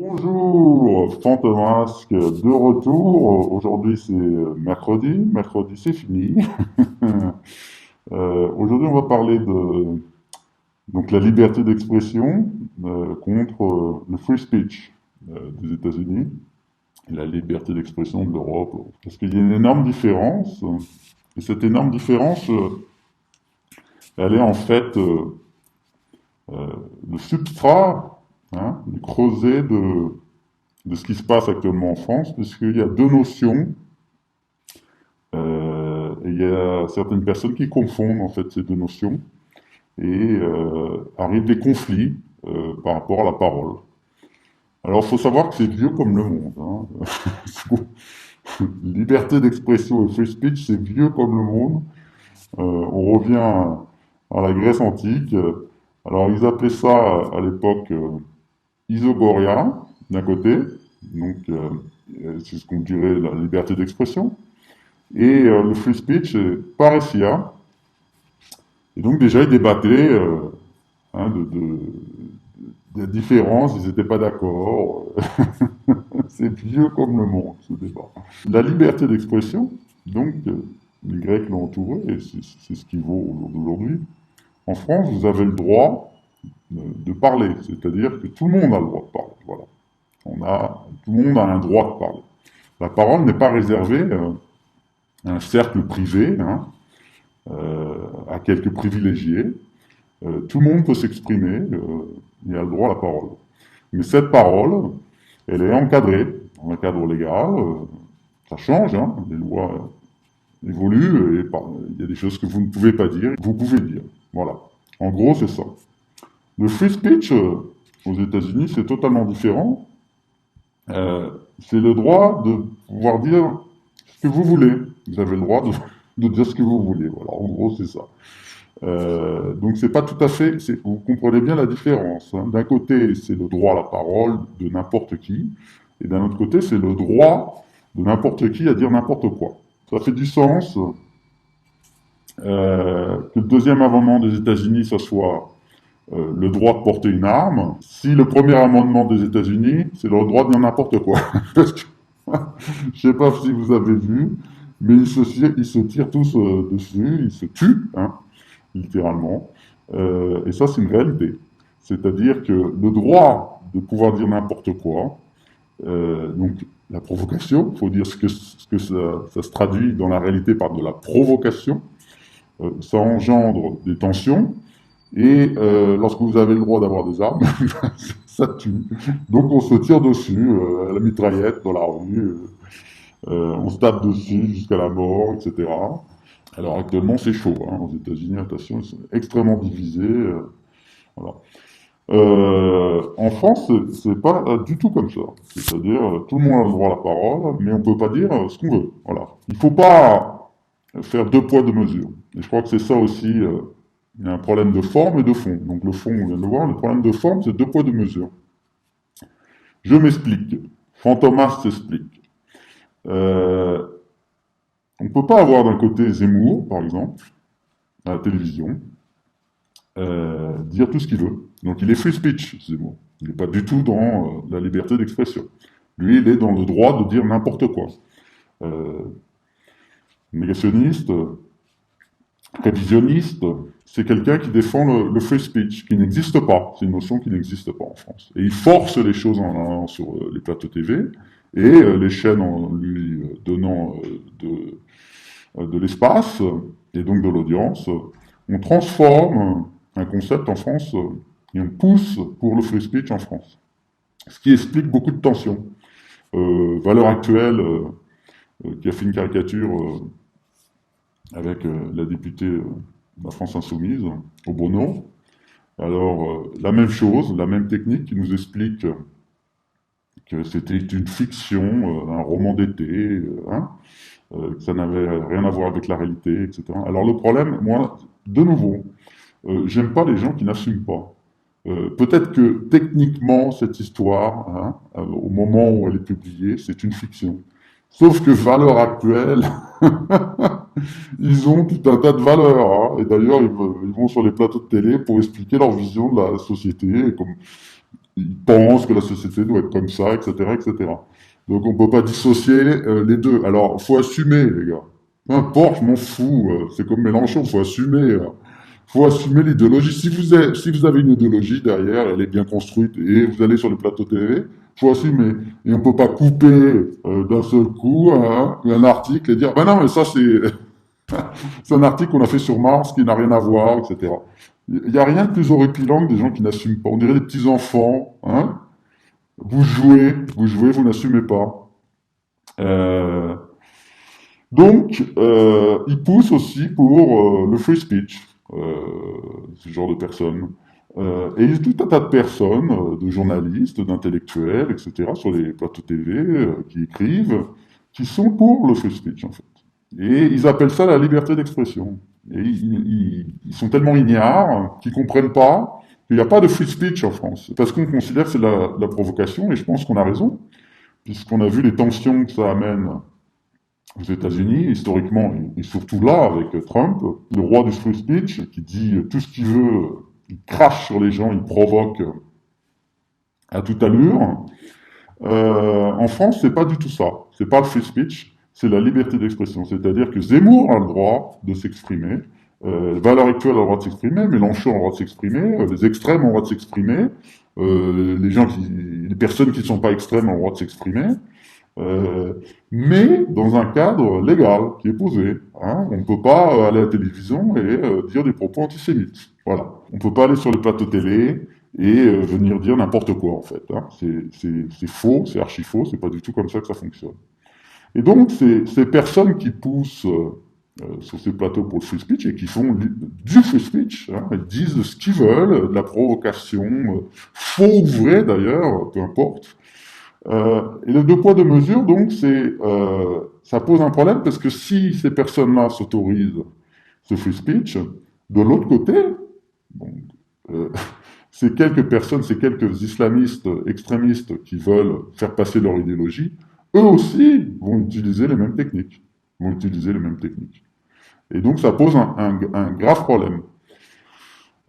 Bonjour, Fantomasque de retour. Aujourd'hui c'est mercredi. Mercredi c'est fini. Aujourd'hui on va parler de donc la liberté d'expression contre le free speech des États-Unis et la liberté d'expression de l'Europe. Parce qu'il y a une énorme différence. Et cette énorme différence, elle est en fait le substrat, le creuset de ce qui se passe actuellement en France, puisqu'il y a deux notions. Et il y a certaines personnes qui confondent en fait ces deux notions et arrivent des conflits par rapport à la parole. Alors, il faut savoir que c'est vieux comme le monde. Liberté d'expression et free speech, c'est vieux comme le monde. On revient à la Grèce antique. Alors, ils appelaient ça à l'époque isogoria, d'un côté, donc c'est ce qu'on dirait la liberté d'expression, et le free speech, paressia. Et donc déjà, ils débattaient des différences, ils n'étaient pas d'accord. C'est vieux comme le monde, ce débat. La liberté d'expression, donc, les Grecs l'ont entouré, et c'est ce qui vaut au jour d'aujourd'hui. En France, vous avez le droit de parler, c'est-à-dire que tout le monde a le droit de parler. Voilà. Tout le monde a un droit de parler. La parole n'est pas réservée à un cercle privé, à quelques privilégiés. Tout le monde peut s'exprimer, il a le droit à la parole. Mais cette parole, elle est encadrée dans un cadre légal, ça change, les lois évoluent, et il y a des choses que vous ne pouvez pas dire, que vous pouvez dire. Voilà. En gros, c'est ça. Le free speech aux États-Unis, c'est totalement différent. C'est le droit de pouvoir dire ce que vous voulez. Vous avez le droit de dire ce que vous voulez. Voilà, en gros, c'est ça. Donc c'est pas tout à fait, vous comprenez bien la différence. D'un côté, c'est le droit à la parole de n'importe qui, et d'un autre côté, c'est le droit de n'importe qui à dire n'importe quoi. Ça fait du sens que le deuxième amendement des États-Unis, ça soit le droit de porter une arme. Si le premier amendement des États-Unis, c'est le droit de dire n'importe quoi. Parce que, je sais pas si vous avez vu, mais ils se tirent tous dessus, ils se tuent, littéralement. Et ça, c'est une réalité. C'est-à-dire que le droit de pouvoir dire n'importe quoi, donc la provocation, il faut dire ce que ça se traduit dans la réalité par de la provocation, ça engendre des tensions, et lorsque vous avez le droit d'avoir des armes, ça tue. Donc on se tire dessus, à la mitraillette dans la rue, on se tape dessus jusqu'à la mort, etc. Alors actuellement c'est chaud, aux États-Unis, attention, ils sont extrêmement divisés. Voilà. En France, c'est pas du tout comme ça. C'est-à-dire, tout le monde a le droit à la parole, mais on peut pas dire ce qu'on veut. Voilà. Il faut pas faire deux poids, deux mesures. Et je crois que c'est ça aussi, il y a un problème de forme et de fond. Donc le fond, on vient de le voir, le problème de forme, c'est deux poids, deux mesures. Je m'explique. Fantomas s'explique. Euh, on ne peut pas avoir d'un côté Zemmour, par exemple, à la télévision, dire tout ce qu'il veut. Donc il est free speech, Zemmour. Il n'est pas du tout dans la liberté d'expression. Lui, il est dans le droit de dire n'importe quoi. Euh, Négationniste, révisionniste, c'est quelqu'un qui défend le free speech, qui n'existe pas. C'est une notion qui n'existe pas en France. Et il force les choses sur les plateaux TV, et les chaînes en lui donnant de l'espace, et donc de l'audience, on transforme un concept en France et on pousse pour le free speech en France. Ce qui explique beaucoup de tensions. Valeurs actuelles, qui a fait une caricature avec la députée de la France Insoumise, au Bono. Alors, la même chose, la même technique qui nous explique que c'était une fiction, un roman d'été, que ça n'avait rien à voir avec la réalité, etc. Alors le problème, moi, de nouveau, j'aime pas les gens qui n'assument pas. Peut-être que techniquement, cette histoire, au moment où elle est publiée, c'est une fiction. Sauf que valeur actuelle, ils ont tout un tas de valeurs. Et d'ailleurs, ils vont sur les plateaux de télé pour expliquer leur vision de la société, Ils pensent que la société doit être comme ça, etc., etc. Donc on peut pas dissocier les deux. Alors, faut assumer, les gars. Peu importe, je m'en fous. C'est comme Mélenchon, faut assumer. Faut assumer l'idéologie. Si vous avez une idéologie derrière, elle est bien construite, et vous allez sur le plateau TV, faut assumer. Et on peut pas couper d'un seul coup un article et dire, ben non, mais ça c'est un article qu'on a fait sur Mars qui n'a rien à voir, etc. Il n'y a rien de plus horripilant que des gens qui n'assument pas. On dirait des petits enfants, hein. Vous jouez, vous n'assumez pas. Euh, ils poussent aussi pour le free speech, ce genre de personnes. Et il y a tout un tas de personnes, de journalistes, d'intellectuels, etc., sur les plateaux TV, qui écrivent, qui sont pour le free speech, en fait. Et ils appellent ça la liberté d'expression. Et ils sont tellement ignares qu'ils comprennent pas qu'il n'y a pas de free speech en France. Parce qu'on considère que c'est la provocation, et je pense qu'on a raison, puisqu'on a vu les tensions que ça amène aux États-Unis, historiquement, et surtout là, avec Trump, le roi du free speech, qui dit tout ce qu'il veut, il crache sur les gens, il provoque à toute allure. En France, c'est pas du tout ça. C'est pas le free speech, c'est la liberté d'expression. C'est-à-dire que Zemmour a le droit de s'exprimer, Valeurs Actuelles a le droit de s'exprimer, Mélenchon a le droit de s'exprimer, les extrêmes ont le droit de s'exprimer, les personnes qui ne sont pas extrêmes ont le droit de s'exprimer. Mais dans un cadre légal qui est posé. Hein. On ne peut pas aller à la télévision et dire des propos antisémites. Voilà. On ne peut pas aller sur les plateaux télé et venir dire n'importe quoi en fait. Hein. C'est faux, c'est archi faux, c'est pas du tout comme ça que ça fonctionne. Et donc ces personnes qui poussent sur ces plateaux pour le free speech et qui font du free speech, hein, elles disent ce qu'ils veulent, de la provocation, faux ou vrai d'ailleurs, peu importe. Et le deux poids deux mesures, donc, ça pose un problème parce que si ces personnes-là s'autorisent ce free speech, de l'autre côté, bon, euh, ces quelques personnes, ces quelques islamistes extrémistes qui veulent faire passer leur idéologie, eux aussi vont utiliser les mêmes techniques. Vont utiliser les mêmes techniques. Et donc ça pose un grave problème.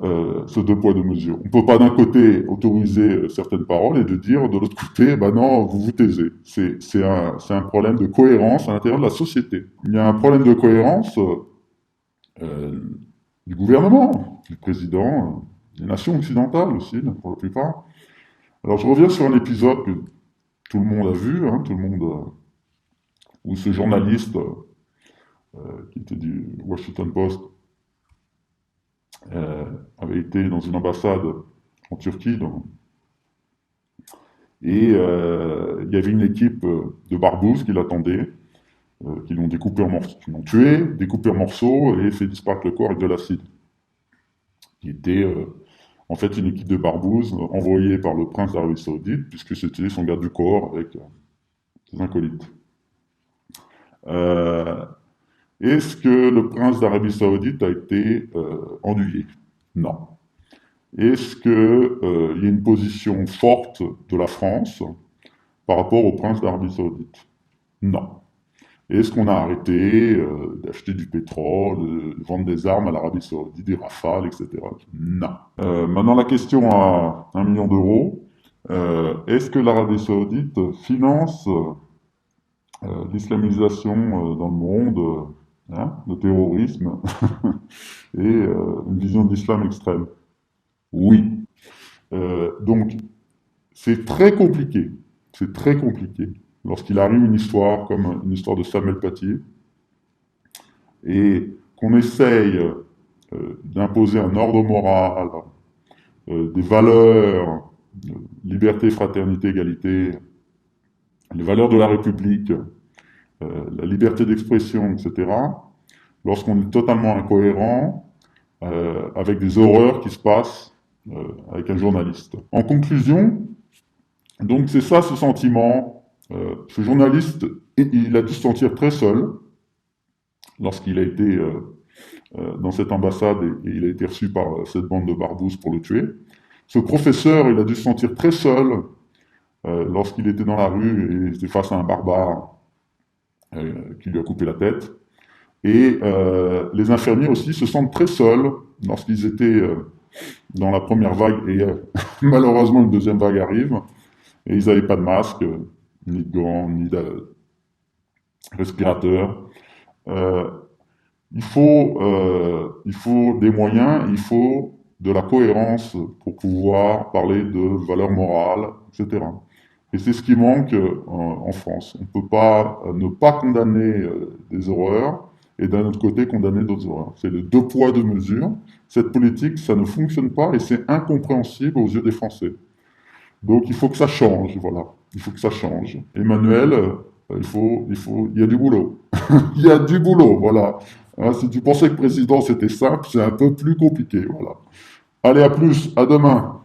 Ce deux poids deux mesures. On ne peut pas d'un côté autoriser certaines paroles et de dire de l'autre côté, bah non, vous vous taisez. C'est un problème de cohérence à l'intérieur de la société. Il y a un problème de cohérence euh, du gouvernement, du président, des nations occidentales aussi, pour la plupart. Alors je reviens sur un épisode que tout le monde a vu, hein, tout le monde, où ce journaliste qui était du Washington Post avait été dans une ambassade en Turquie, et il y avait une équipe de barbouzes qui l'attendaient, qui l'ont découpé en morceaux, qui l'ont tué, découpé en morceaux et fait disparaître le corps avec de l'acide. Qui était en fait une équipe de barbouzes envoyée par le prince d'Arabie Saoudite, puisque c'était son garde du corps avec ses acolytes. Euh, Est-ce que le prince d'Arabie Saoudite a été endeuillé? Non. Est-ce qu'il y a une position forte de la France par rapport au prince d'Arabie Saoudite? Non. Est-ce qu'on a arrêté d'acheter du pétrole, de vendre des armes à l'Arabie Saoudite, des rafales, etc.? Non. Maintenant, la question à 1 million d'euros. Est-ce que l'Arabie Saoudite finance l'islamisation dans le monde, hein, le terrorisme et une vision de l'islam extrême? Oui. Donc, c'est très compliqué. C'est très compliqué. Lorsqu'il arrive une histoire comme une histoire de Samuel Paty et qu'on essaye d'imposer un ordre moral, des valeurs, liberté, fraternité, égalité, les valeurs de la République, la liberté d'expression, etc., lorsqu'on est totalement incohérent avec des horreurs qui se passent avec un journaliste. En conclusion, donc c'est ça ce sentiment. Ce journaliste, il a dû se sentir très seul lorsqu'il a été dans cette ambassade et il a été reçu par cette bande de barbouzes pour le tuer. Ce professeur, il a dû se sentir très seul lorsqu'il était dans la rue et était face à un barbare qui lui a coupé la tête. Et les infirmiers aussi se sentent très seuls lorsqu'ils étaient dans la première vague, et malheureusement une deuxième vague arrive, et ils n'avaient pas de masque, ni de gants, ni de respirateurs. Euh, il faut des moyens, il faut de la cohérence pour pouvoir parler de valeurs morales, etc. Et c'est ce qui manque en France. On ne peut pas ne pas condamner des horreurs et d'un autre côté condamner d'autres horreurs. C'est le deux poids, deux mesures. Cette politique, ça ne fonctionne pas et c'est incompréhensible aux yeux des Français. Donc il faut que ça change, voilà. Il faut que ça change. Emmanuel, il y a du boulot. Il y a du boulot, voilà. Hein, si tu pensais que président c'était simple, c'est un peu plus compliqué, voilà. Allez, à plus, à demain.